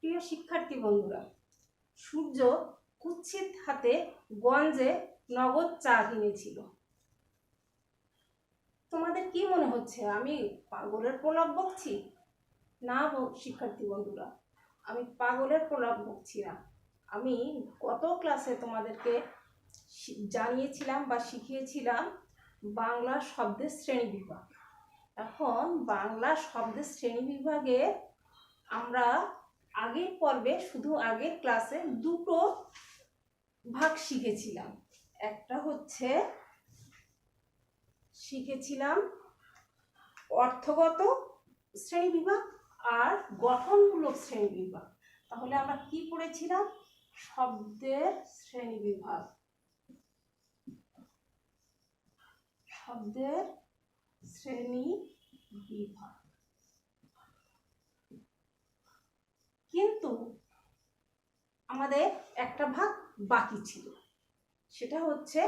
প্রিয় শিক্ষার্থী বন্ধুরা, সূর্য কুৎসিত হাতে গঞ্জে নগদ চা কিনেছিল। তোমাদের কি মনে হচ্ছে আমি পাগলের প্রলাপ বকছি? না শিক্ষার্থী বন্ধুরা, আমি পাগলের প্রলাপ বকছি না। আমি গত ক্লাসে তোমাদেরকে জানিয়েছিলাম বা শিখিয়েছিলাম বাংলা শব্দের শ্রেণী বিভাগ। এখন বাংলা শব্দের শ্রেণী বিভাগে আমরা আগের পর্বে শুধু আগের ক্লাসে দুটো ভাগ শিখেছিলাম। একটা হচ্ছে শিখেছিলাম অর্থগত শ্রেণী বিভাগ আর গঠনমূলক শ্রেণী বিভাগ। তাহলে আমরা কি পড়েছিলাম? শব্দের শ্রেণী বিভাগ। শব্দের শ্রেণী বিভাগ। কিন্তু আমাদের একটা ভাগ বাকি ছিল, সেটা হচ্ছে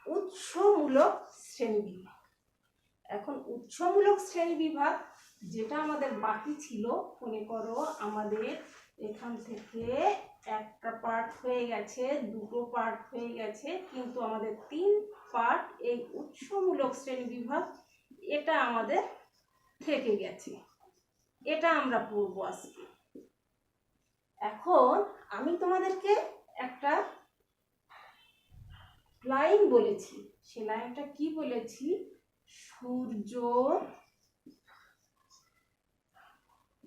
উৎসমূলক শ্রেণী বিভাগ। এখন উৎসমূলক শ্রেণী বিভাগ যেটা আমাদের বাকি ছিল, মনে করো আমাদের এখান থেকে একটা পার্ট হয়ে গেছে, দুটো পার্ট হয়ে গেছে, কিন্তু আমাদের 3 পার্ট এই উৎসমূলক শ্রেণী বিভাগ এটা আমাদের থেকে গেছে। এটা আমরা পড়বো আজকে। এখন আমি তোমাদেরকে একটা লাইন বলেছি, সে লাইনটা কি বলেছি? সূর্য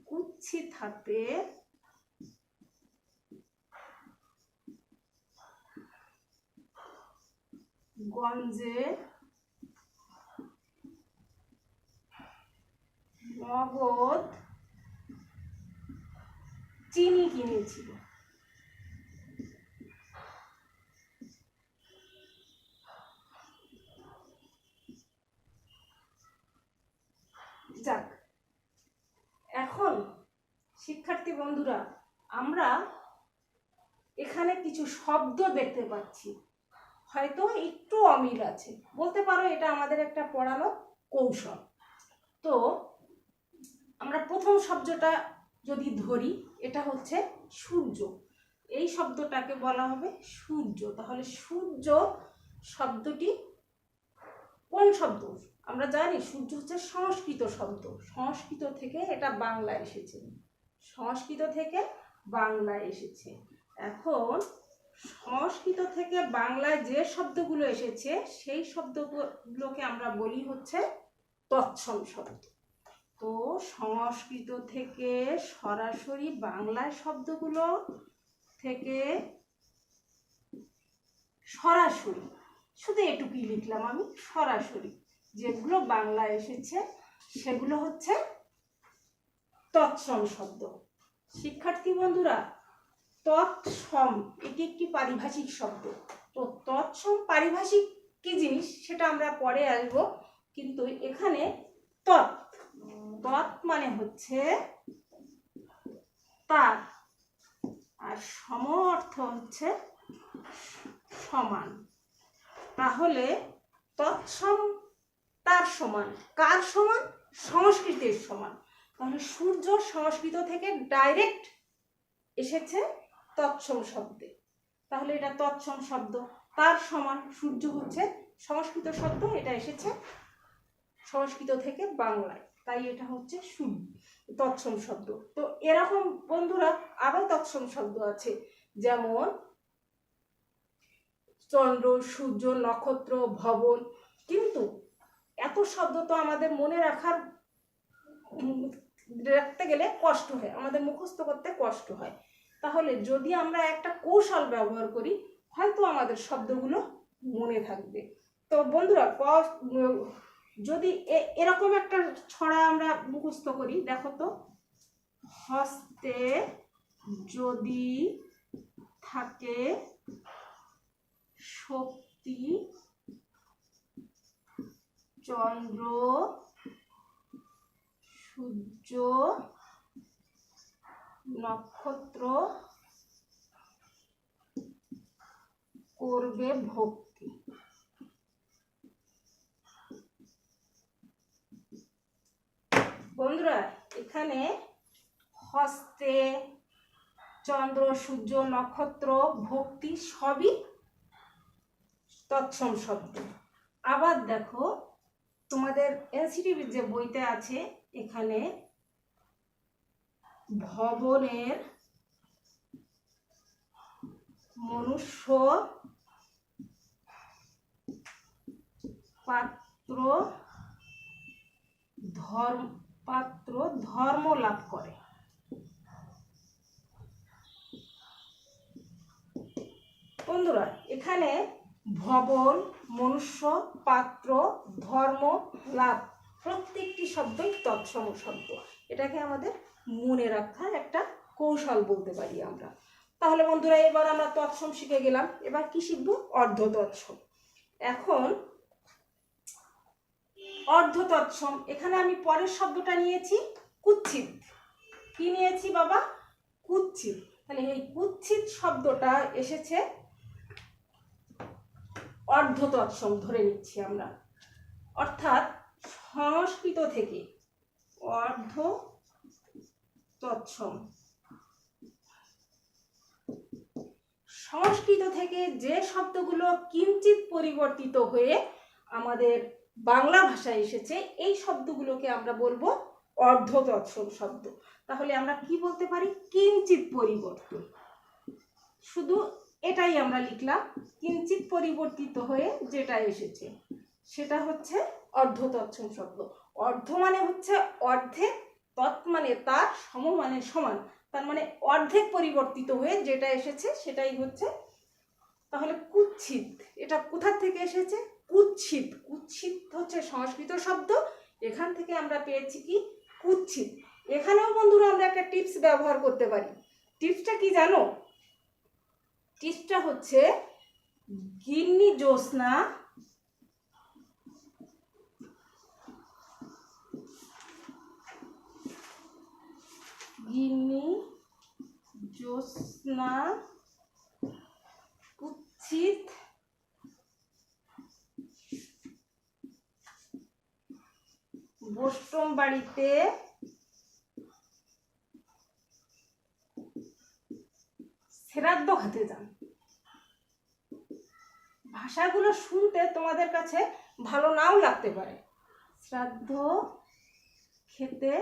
কুৎসিত হাতে গঞ্জে নগদ চিনি কিনেছিল। যাক, এখন শিক্ষার্থী বন্ধুরা, আমরা এখানে কিছু শব্দ দেখতে পাচ্ছি, হয়তো একটু অমিল আছে, বলতে পারো এটা আমাদের একটা পড়ানো কৌশল। তো আমরা প্রথম শব্দটা যদি ধরি, এটা হচ্ছে সূর্য। এই শব্দটাকে বলা হবে সূর্য। তাহলে সূর্য শব্দটি কোন শব্দ? আমরা জানি সূর্য হচ্ছে সংস্কৃত শব্দ। সংস্কৃত থেকে এটা বাংলায় এসেছে। সংস্কৃত থেকে বাংলায় এসেছে। এখন সংস্কৃত থেকে বাংলায় যে শব্দগুলো এসেছে সেই শব্দগুলোকে আমরা বলি হচ্ছে তৎসম শব্দ। তো সংস্কৃত থেকে সরাসরি বাংলায় শব্দগুলো থেকে সরাসরি, শুধু এটুকুই লিখলাম আমি, সরাসরি যেগুলো বাংলায় এসেছে সেগুলো হচ্ছে তৎসম শব্দ। শিক্ষার্থী বন্ধুরা, তৎসম এটি একটি পারিভাষিক শব্দ। তো তৎসম পারিভাষিক কি জিনিস সেটা আমরা পরে আসবো, কিন্তু এখানে তৎ মানে হচ্ছে তার, আর সম অর্থ হচ্ছে সমান। তাহলে তৎসম তার সমান, কার সমান? সংস্কৃতের সমান। তাহলে সূর্য সংস্কৃত থেকে ডাইরেক্ট এসেছে তৎসম শব্দে। তাহলে এটা তৎসম শব্দ, তার সমান। সূর্য হচ্ছে সংস্কৃত শব্দ, এটা এসেছে সংস্কৃত থেকে বাংলায়, তাই এটা হচ্ছে তৎসম শব্দ। তো এরকম বন্ধুরা আরো তৎসম শব্দ আছে, যেমন চন্দ্র, সূর্য, নক্ষত্র, ভবন। কিন্তু এত শব্দ তো আমাদের মনে রাখতে গেলে কষ্ট হয়, আমাদের মুখস্থ করতে কষ্ট হয়। তাহলে যদি আমরা একটা কৌশল ব্যবহার করি, হয়তো আমাদের শব্দগুলো মনে থাকবে। তো বন্ধুরা, যদি এরকম একটা ছড়া আমরা মুখস্থ করি, দেখো তো, হস্তে যদি থাকে শক্তি, চন্দ্র, সূর্য, নক্ষত্র করবে ভক্তি। বন্ধুরা, এখানে হস্তে, চন্দ্র, সূর্য, নক্ষত্র, ভক্তি সবই তৎসম শব্দ। আবার দেখো তোমাদের এনসিটিভির যে বইতে আছে এখানে ভবনের, মনুষ্য, পাত্র ধর্ম লাভ করে। বন্ধুরা এখানে ভবন, মনুষ্য, পাত্র, ধর্ম, লাভ প্রত্যেকটি শব্দই তৎসম শব্দ। এটাকে আমাদের মনে রাখার একটা কৌশল বলতে পারি আমরা। তাহলে বন্ধুরা এবার আমরা তৎসম শিখে গেলাম, এবার কি শিখবো? অর্ধ তৎসম। এখন অর্ধ তৎসম, এখানে আমি পরের শব্দটা নিয়েছি কুৎসিত। কি নিয়েছি বাবা? কুৎসিত। তাহলে এই কুৎসিত শব্দটা এসেছে অর্ধ তৎসম ধরে নিচ্ছি আমরা, অর্থাৎ সংস্কৃত থেকে অর্ধ তৎসম। সংস্কৃত থেকে যে শব্দগুলো কিঞ্চিত পরিবর্তিত হয়ে আমাদের বাংলা ভাষায় এসেছে এই শব্দগুলোকে আমরা বলবো অর্ধ তৎসম শব্দ। তাহলে আমরা কি বলতে পারি? কিঞ্চিত পরিবর্তন। শুধু এটাই আমরা লিখলাম, কিঞ্চিত পরিবর্তিত হয়ে যেটা এসেছে সেটা হচ্ছে অর্ধ তৎসম শব্দ। অর্ধ মানে হচ্ছে অর্ধেক, তৎ মানে তার, সম মানে সমান, তার মানে অর্ধেক পরিবর্তিত হয়ে যেটা এসেছে সেটাই হচ্ছে। তাহলে কুৎসিত, এটা কোথা থেকে এসেছে? কুৎসিত। কুৎসিত হচ্ছে সংস্কৃত শব্দ, এখান থেকে আমরা পেয়েছি কি? কুৎসিত। এখানেও বন্ধুরা আমরা একটা টিপস ব্যবহার করতে পারি। টিপসটা কি জানো? টিপসটা হচ্ছে গিন্নি জ্যোৎস্না কুৎসিত বৈষ্ণব বাড়িতে শ্রাদ্ধ খেতে যান। ভাষাগুলো শুনতে তোমাদের কাছে ভালো নাও লাগতে পারে। শ্রাদ্ধ খেতে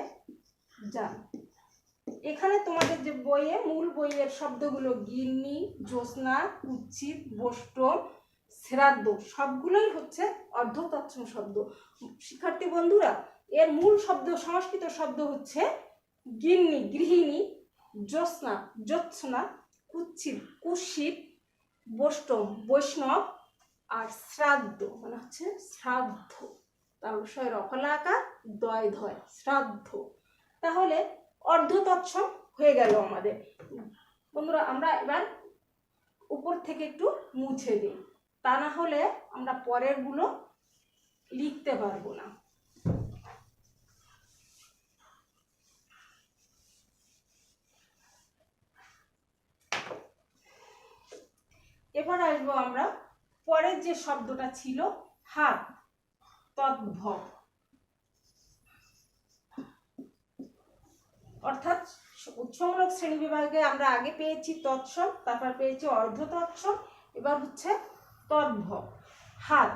যান, এখানে তোমাদের যে বইয়ে মূল বইয়ের শব্দগুলো গিন্নি, জ্যোৎস্না, কুৎসিত, বৈষ্ণব, শ্রাদ্ধ সবগুলোই হচ্ছে অর্ধ তৎসম শব্দ। শিক্ষার্থী বন্ধুরা এর মূল শব্দ সংস্কৃত শব্দ হচ্ছে গিন্নি গৃহিণী, জ্যোৎস্না জ্যোৎস্না, কুৎসিত কুৎসিত, বৈষ্ণব বৈষ্ণব, আর শ্রাদ্ধ মানে হচ্ছে শ্রাদ্ধ। তাহলে শয় রফলা আকার দয় ধয় শ্রাদ্ধ। তাহলে অর্ধ তৎসম হয়ে গেল আমাদের। বন্ধুরা আমরা এবার উপর থেকে একটু মুছে দিই, তা না হলে আমরা পরের গুলো লিখতে পারবো না। এবার আসবো আমরা পরের যে শব্দটা ছিল হাত, তদ্ভব। অর্থাৎ উৎসমূলক শ্রেণী বিভাগে আমরা আগে পেয়েছি তৎসম, তারপর পেয়েছি অর্ধ তৎসম, এবার হচ্ছে তদ্ভব। হাত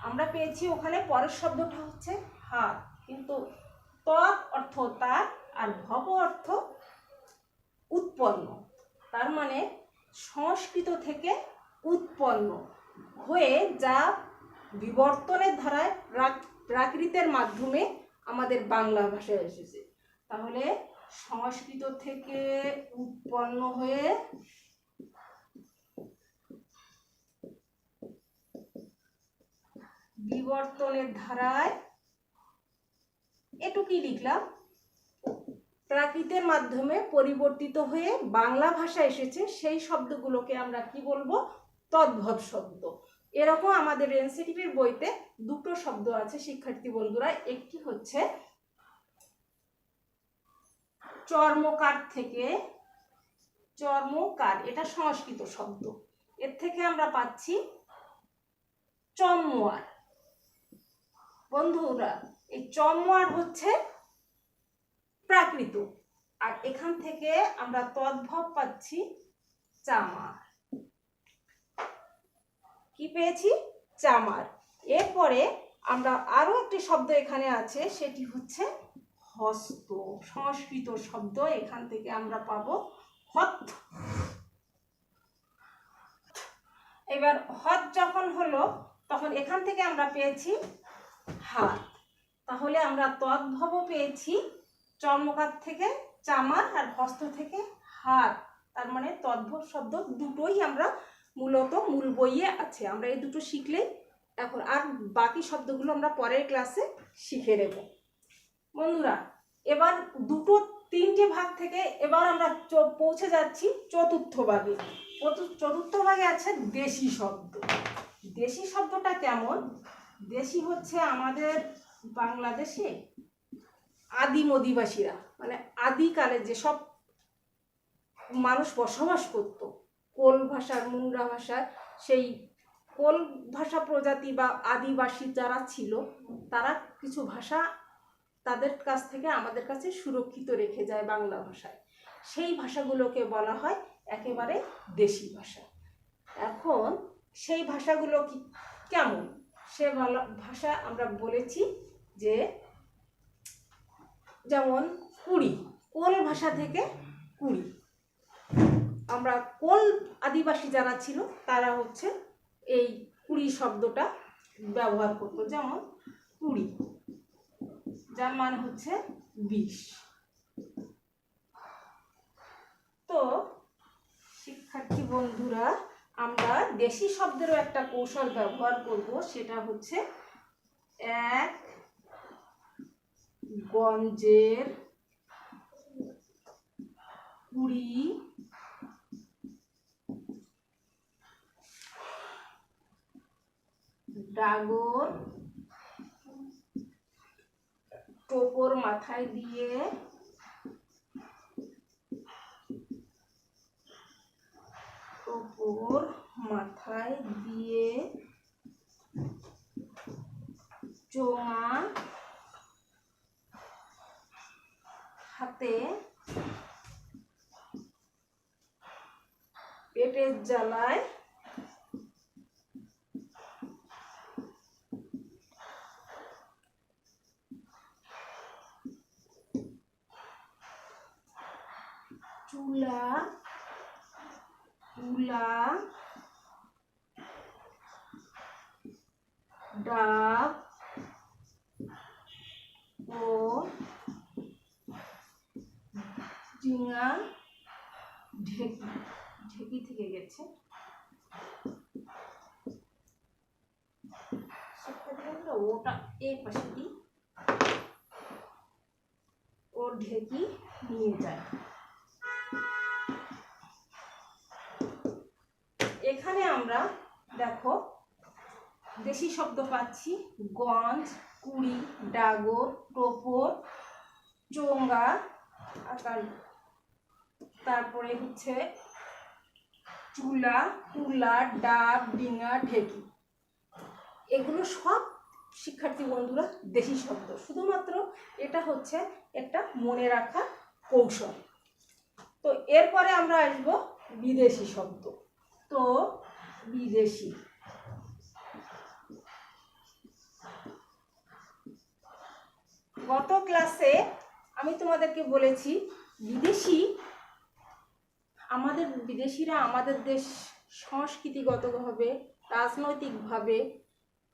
আমরা পেয়েছি, ওখানে পরের শব্দটা হচ্ছে হাত, কিন্তু তৎ অর্থ তার আর ভব অর্থ উৎপন্ন। তার মানে সংস্কৃত থেকে উৎপন্ন হয়ে যা বিবর্তনের ধারায় প্রাকৃতের মাধ্যমে আমাদের বাংলা ভাষায় এসেছে। তাহলে সংস্কৃত থেকে উৎপন্ন হয়ে বিবর্তনের ধারায়, এটুকুই লিখলাম, প্রাকৃতের মাধ্যমে পরিবর্তিত হয়ে বাংলা ভাষা এসেছে, সেই শব্দগুলোকে আমরা কি বলবো? তদ্ভব শব্দ। এরকম আমাদের এনসিটিভির বইতে দুটো শব্দ আছে শিক্ষার্থী বন্ধুরা, একটি হচ্ছে চর্মকার থেকে, চর্মকার এটা সংস্কৃত শব্দ, এর থেকে আমরা পাচ্ছি চমওয়ার। বন্ধুরা এই চমওয়ার হচ্ছে প্রাকৃত, আর এখান থেকে আমরা তদ্ভব পাচ্ছি চামার। কি পেয়েছি? চামার। এরপরে আমরা আরো একটি শব্দ এখানে আছে, সেটি হচ্ছে হস্ত। সংস্কৃত শব্দ, এখান থেকে আমরা পাবো হত। এবার হত যখন হলো তখন এখান থেকে আমরা পেয়েছি হাত। তাহলে আমরা তদ্ভব পেয়েছি চর্মকার থেকে চামার আর হস্ত থেকে হাত। তার মানে তদ্ভব শব্দ দুটোই আমরা মূলত মূল বইয়ে আছে। আমরা এই দুটো শিখলেই এখন, আর বাকি শব্দগুলো আমরা পরের ক্লাসে শিখে নেব। বন্ধুরা, এবার দুটো তিনটে ভাগ থেকে এবার আমরা পৌঁছে যাচ্ছি চতুর্থ ভাগে। চতুর্থ ভাগে আছে দেশি শব্দ। দেশি শব্দটা কেমন? দেশি হচ্ছে আমাদের বাংলাদেশে আদিম অধিবাসীরা, মানে আদিকালে যেসব মানুষ বসবাস করত, কোল ভাষার, মুন্ডা ভাষার, সেই কোল ভাষা প্রজাতি বা আদিবাসী যারা ছিল, তারা কিছু ভাষা তাদের কাছ থেকে আমাদের কাছে সুরক্ষিত রেখে যায় বাংলা ভাষায়। সেই ভাষাগুলোকে বলা হয় একেবারে দেশি ভাষা। এখন সেই ভাষাগুলো কি কেমন? সে ভাষা আমরা বলেছি যে যেমন কুড়ি, কোল ভাষা থেকে কুড়ি। আমরা কোল আদিবাসী যারা ছিল তারা হচ্ছে এই কুড়ি শব্দটা ব্যবহার করতো। যেমন কুড়ি, যার মানে হচ্ছে 20। তো শিক্ষার্থী বন্ধুরা, আমরা দেশি শব্দেরও একটা কৌশল ব্যবহার করব, সেটা হচ্ছে এক গঞ্জের কুড়ি ডাগর টোপর মাথায় দিয়ে চোঙা হাতে পেটের জ্বালায় চুলা ডাব ও ডিঙা ঢেকি থেকে গেছে। ওটা এই পাশে দিই, ও ঢেকি নিয়ে যায়। এখানে আমরা দেখো দেশি শব্দ পাচ্ছি গঞ্জ, কুড়ি, ডাগর, টোপর, চোঙ্গা, তারপরে হচ্ছে চুলা, কুলা, ডাব, ডিঙা, ঢেকি। এগুলো সব শিক্ষার্থী বন্ধুরা দেশি শব্দ। শুধুমাত্র এটা হচ্ছে একটা মনে রাখা কৌশল। তো এরপরে আমরা আসব বিদেশি শব্দ। তো বিদেশি, গত ক্লাসে আমি তোমাদেরকে বলেছি বিদেশিরা আমাদের দেশ সংস্কৃতিগতভাবে, রাজনৈতিকভাবে,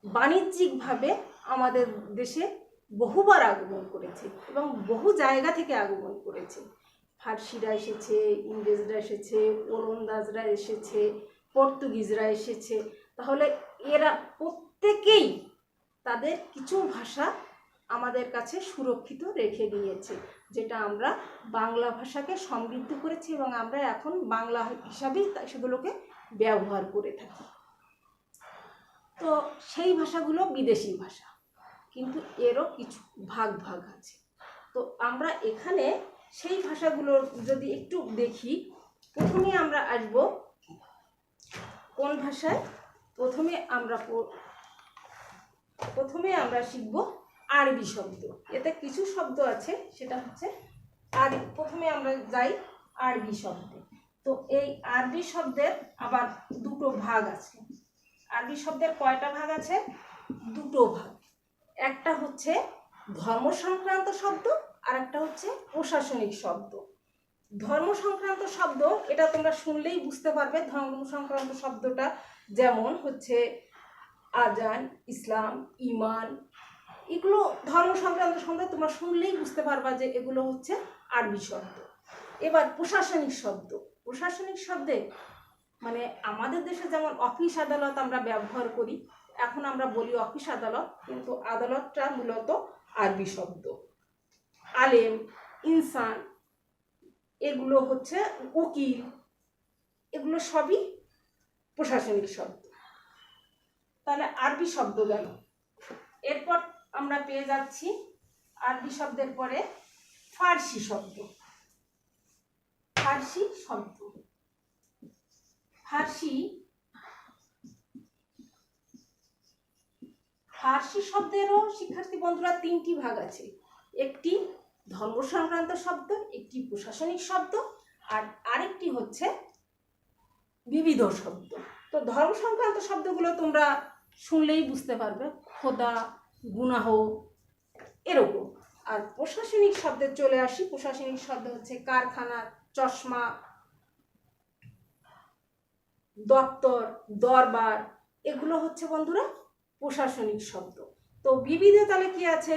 বাণিজ্যিকভাবে আমাদের দেশে বহুবার আগমন করেছে এবং বহু জায়গা থেকে আগমন করেছে। ফার্সিরা এসেছে, ইংরেজরা এসেছে, ওলন্দাজরা এসেছে, পর্তুগিজরা এসেছে। তাহলে এরা প্রত্যেকেই তাদের কিছু ভাষা আমাদের কাছে সুরক্ষিত রেখে দিয়েছে, যেটা আমরা বাংলা ভাষাকে সমৃদ্ধ করেছি এবং আমরা এখন বাংলা হিসাবেই সেগুলোকে ব্যবহার করে থাকি। তো সেই ভাষাগুলো বিদেশি ভাষা, কিন্তু এরও কিছু ভাগ আছে। তো আমরা এখানে সেই ভাষাগুলোর যদি একটু দেখি, প্রথমে আমরা আসব কোন ভাষায়? প্রথমে আমরা শিখব আরবি শব্দ। এতে কিছু শব্দ আছে, সেটা হচ্ছে আর প্রথমে আমরা যাই আরবি শব্দে। তো এই আরবি শব্দের আবার দুটো ভাগ আছে। আরবি শব্দের কয়টা ভাগ আছে? দুটো ভাগ। একটা হচ্ছে ধর্ম সংক্রান্ত শব্দ, আর একটা হচ্ছে প্রশাসনিক শব্দ। ধর্ম সংক্রান্ত শব্দ এটা তোমরা শুনলেই বুঝতে পারবে। ধর্ম সংক্রান্ত শব্দটা যেমন হচ্ছে আজান, ইসলাম, ঈমান, এগুলো ধর্ম সংক্রান্ত শব্দ, তোমরা শুনলেই বুঝতে পারবা যে এগুলো হচ্ছে আরবি শব্দ। এবার প্রশাসনিক শব্দ। প্রশাসনিক শব্দে মানে আমাদের দেশে যেমন অফিস আদালত আমরা ব্যবহার করি, এখন আমরা বলি অফিস আদালত, কিন্তু আদালতটা মূলত আরবি শব্দ। আলেম, ইনসান, এগুলো হচ্ছে উকিল, এগুলো সবই প্রশাসনিক শব্দ। তাহলে আরবি শব্দ গেল। এরপর আমরা পেয়ে যাচ্ছি আরবি শব্দের পরে ফার্সি শব্দ। ফার্সি শব্দ, ফার্সি শব্দেরও শিক্ষার্থী বন্ধুরা তিনটি ভাগ আছে। একটি ধর্ম সংক্রান্ত শব্দ, একটি প্রশাসনিক শব্দ, আর আরেকটি হচ্ছে বিবিধ শব্দ। তো ধর্ম সংক্রান্ত শব্দগুলো তোমরা শুনলেই বুঝতে পারবে, খোদা, গুনাহ, এরকম। আর প্রশাসনিক শব্দে চলে আসি। প্রশাসনিক শব্দ হচ্ছে কারখানা, চশমা, দপ্তর, দরবার, এগুলো হচ্ছে বন্ধুরা প্রশাসনিক শব্দ। তো বিবিধ তাহলে কি আছে?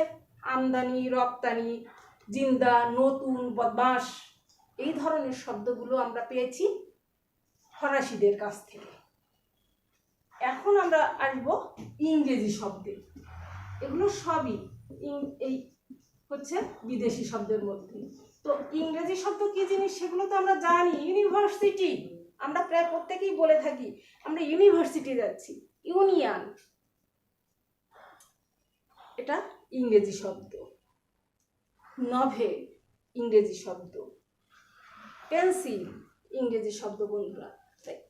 আমদানি, রপ্তানি, জিন্দা, নতুন, বদমাস, এই ধরনের শব্দগুলো আমরা পেয়েছি ফরাসিদের কাছ থেকে। এখন আমরা আসবো ইংরেজি শব্দে। এগুলো সবই এই হচ্ছে বিদেশি শব্দের মধ্যে। তো ইংরেজি শব্দ কি জিনিস সেগুলো তো আমরা জানি। ইউনিভার্সিটি, আমরা প্রায় প্রত্যেকেই বলে থাকি আমরা ইউনিভার্সিটি যাচ্ছি। ইউনিয়ন, এটা ইংরেজি শব্দ। নভেল, ইংরেজি শব্দ। পেন্সিল, ইংরেজি শব্দ বন্ধুরা।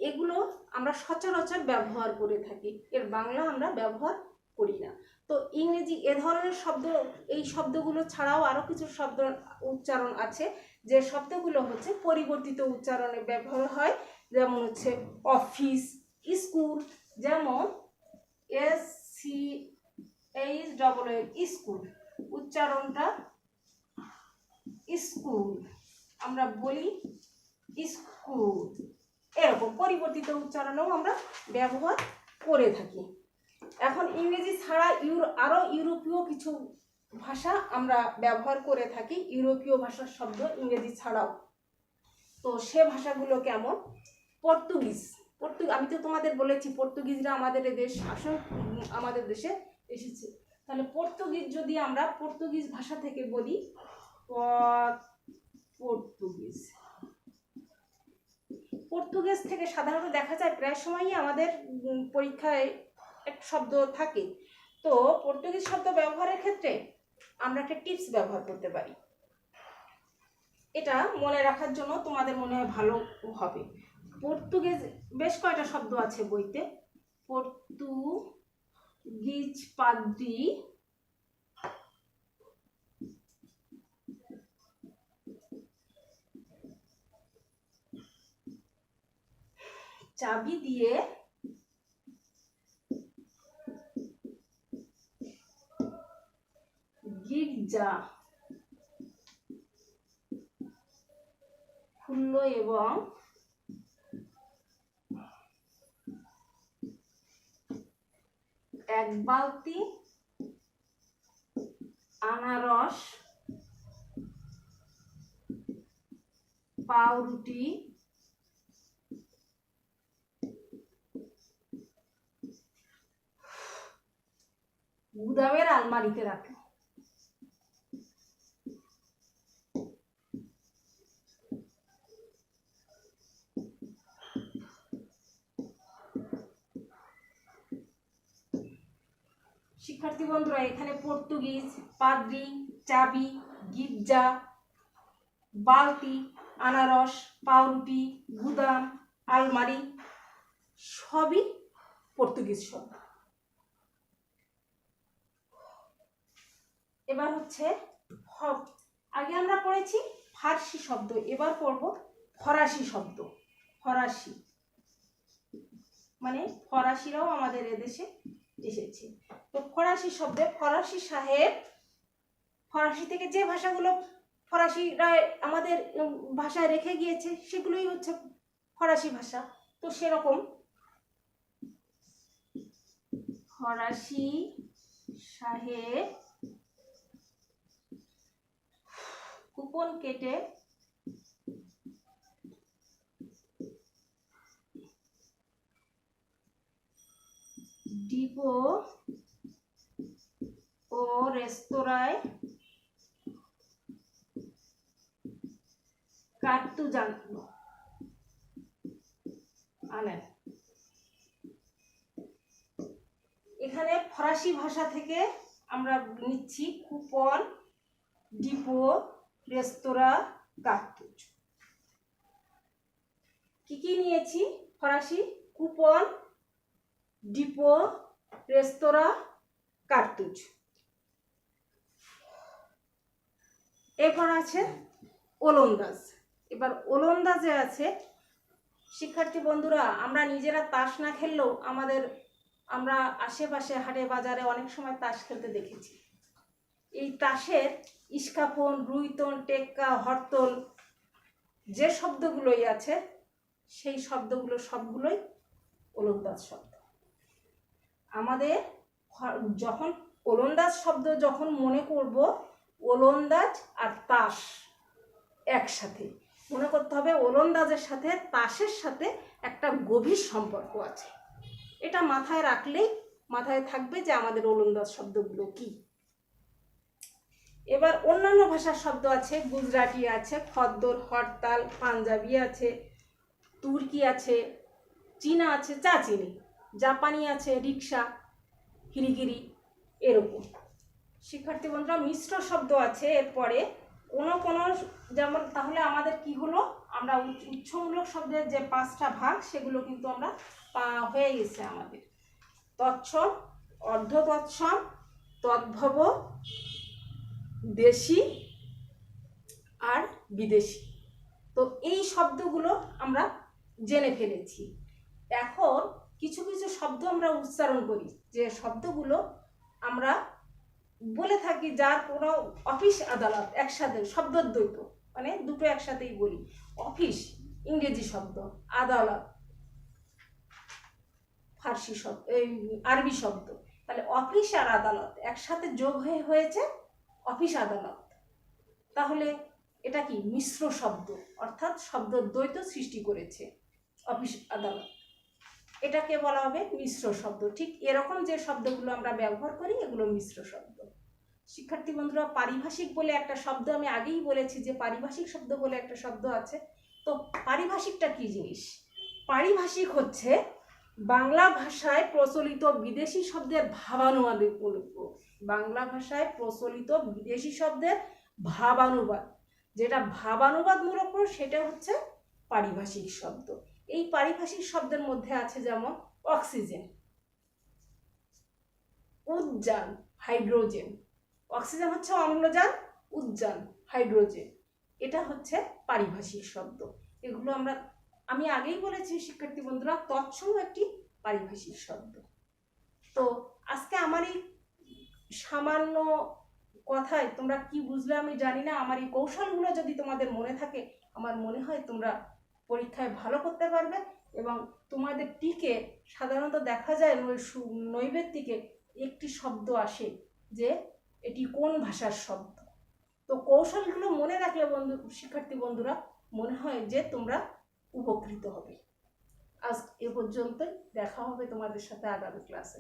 এগুলো আমরা সচরাচর ব্যবহার করে থাকি, এর বাংলা আমরা ব্যবহার করি না। তো ইংরেজি এ ধরনের শব্দ, এই শব্দগুলো ছাড়াও আরও কিছু শব্দ উচ্চারণ আছে, যে শব্দগুলো হচ্ছে পরিবর্তিত উচ্চারণে ব্যবহার হয়। যেমন হচ্ছে অফিস, স্কুল, যেমন SCHAAL, স্কুল, উচ্চারণটা স্কুল, আমরা বলি স্কুল, এরকম পরিবর্তিত উচ্চারণেও আমরা ব্যবহার করে থাকি। এখন ইংরেজি ছাড়া আরও ইউরোপীয় কিছু ভাষা আমরা ব্যবহার করে থাকি, ইউরোপীয় ভাষার শব্দ ইংরেজি ছাড়াও। তো সে ভাষাগুলো কেমন? পর্তুগিজ, আমি তো তোমাদের বলেছি পর্তুগিজরা আমাদের আমাদের দেশে এসেছে। তাহলে পর্তুগিজ যদি আমরা পর্তুগিজ ভাষা থেকে বলি, পর্তুগিজ থেকে সাধারণত দেখা যায় প্রায় সময়ই আমাদের পরীক্ষায় একটা শব্দ থাকে। তো পর্তুগিজ শব্দ ব্যবহারের ক্ষেত্রে আমরা একটা টিপস ব্যবহার করতে পারি। এটা মনে রাখার জন্য তোমাদের মনে হয় ভালো হবে। পর্তুগিজ বেশ কয়টা শব্দ আছে বইতে। পর্তুগিজ পাদ্রি, চাবি দিয়ে গির্জা খুলল এবং এক বালতি আনারস, পাউরুটি, গুদামের আলমারিতে রাখে। শিক্ষার্থী বন্ধুরা, এখানে পর্তুগিজ, পাদ্রি, চাবি, গির্জা, বালতি, আনারস, পাউরুটি, গুদাম, আলমারি সবই পর্তুগিজ শব্দ। এবার হচ্ছে আগে আমরা পড়েছি ফার্সি শব্দ। এবার পড়ব ফরাসি শব্দ। ফরাসি মানে ফরাসিরাও আমাদের এদেশে এসেছে। তো ফরাসি শব্দে ফরাসি সাহেব, ফরাসি থেকে যে ভাষাগুলো ফরাসিরা আমাদের ভাষায় রেখে গিয়েছে সেগুলোই হচ্ছে ফরাসি ভাষা। তো সেরকম ফরাসি সাহেব কুপন কেটে ডিপো ও রেস্তোরাঁয় কার্তুজ আনেন। এখানে ফরাসি ভাষা থেকে আমরা নিচ্ছি কুপন, ডিপো, রেস্তোরাঁ, কার্তুজ। কি কি নিয়েছি? ফরাসি কুপন, ডিপো, রেস্তোরাঁ, কার্তুজ। এরপর আছে ওলন্দাজ। এবার ওলন্দাজে আছে, শিক্ষার্থী বন্ধুরা আমরা নিজেরা তাস না খেললেও আমরা আশেপাশে হাটে বাজারে অনেক সময় তাস খেলতে দেখেছি। এই তাসের ইস্কাপন, রুইতন, টেক্কা, হরতল যে শব্দগুলোই আছে সেই শব্দগুলো সবগুলোই ওলন্দাজ শব্দ। আমাদের যখন ওলন্দাজ শব্দ যখন মনে করব, ওলন্দাজ আর তাস একসাথে মনে করতে হবে। ওলন্দাজের সাথে তাসের সাথে একটা গভীর সম্পর্ক আছে। এটা মাথায় রাখলেই মাথায় থাকবে যে আমাদের ওলন্দাজ শব্দগুলো কি। এবার অন্যান্য ভাষার শব্দ আছে, গুজরাটি আছে, খদ্দর, হরতাল, পাঞ্জাবি আছে, তুর্কি আছে, চীনা আছে, চাচিনি, জাপানি আছে, রিক্সা, হিরিগিরি, এরকম। শিক্ষার্থী বন্ধুরা মিশ্র শব্দ আছে এরপরে কোনো কোনো, যেমন তাহলে আমাদের কি হলো, আমরা উচ্চমূলক শব্দের যে 5টা ভাগ সেগুলো কিন্তু আমরা হয়ে গেছে আমাদের। তৎসম, অর্ধ তৎসম, তদ্ভব, দেশি আর বিদেশি। তো এই শব্দগুলো আমরা জেনে ফেলেছি। এখন কিছু কিছু শব্দ আমরা উচ্চারণ করি, যে শব্দগুলো আমরা বলে থাকি যার কোনো অফিস আদালত একসাথে শব্দদ্বৈত, মানে দুটো একসাথেই বলি। অফিস ইংরেজি শব্দ, আদালত ফার্সি শব্দ, আরবি শব্দ। তাহলে অফিস আর আদালত একসাথে যোগ হয়েছে অফিস আদালত। তাহলে এটা কি মিশ্র শব্দ, অর্থাৎ শব্দদ্বৈত সৃষ্টি করেছে অফিস আদালত। এটাকে বলা হবে মিশ্র শব্দ। ঠিক এরকম যে শব্দগুলো আমরা ব্যবহার করি এগুলো মিশ্র শব্দ। শিক্ষার্থী বন্ধুরা পারিভাষিক বলে একটা শব্দ আমি আগেই বলেছি যে পারিভাষিক শব্দ বলে একটা শব্দ আছে। তো পারিভাষিকটা কি জিনিস? পারিভাষিক হচ্ছে বাংলা ভাষায় প্রচলিত বিদেশি শব্দের ভাবানুবাদ। বাংলা ভাষায় প্রচলিত বিদেশি শব্দের ভাবানুবাদ, যেটা ভাবানুবাদমূলক সেটা হচ্ছে পারিভাষিক শব্দ। এই পারিভাষিক শব্দের মধ্যে আছে যেমন অক্সিজেন, উদ্যান, হাইড্রোজেন। অক্সিজেন হচ্ছে অম্লজান, উদ্যান হাইড্রোজেন, এটা হচ্ছে পারিভাষিক শব্দ। এগুলো আমি আগেই বলেছি শিক্ষার্থী বন্ধুরা, তৎসম একটি পারিভাষিক শব্দ। তো আজকে আমার এই সামান্য কথায় তোমরা কি বুঝলে আমি জানি না। আমার এই কৌশলগুলো যদি তোমাদের মনে থাকে, আমার মনে হয় তোমরা পরীক্ষায় ভালো করতে পারবে। এবং তোমাদের টিকে সাধারণত দেখা যায় নৈবেত্তিকে একটি শব্দ আসে যে এটি কোন ভাষার শব্দ। তো কৌশলগুলো মনে রাখলে শিক্ষার্থী বন্ধুরা মনে হয় যে তোমরা উপকৃত হবে। আজ এ পর্যন্তই, দেখা হবে তোমাদের সাথে আগামী ক্লাসে।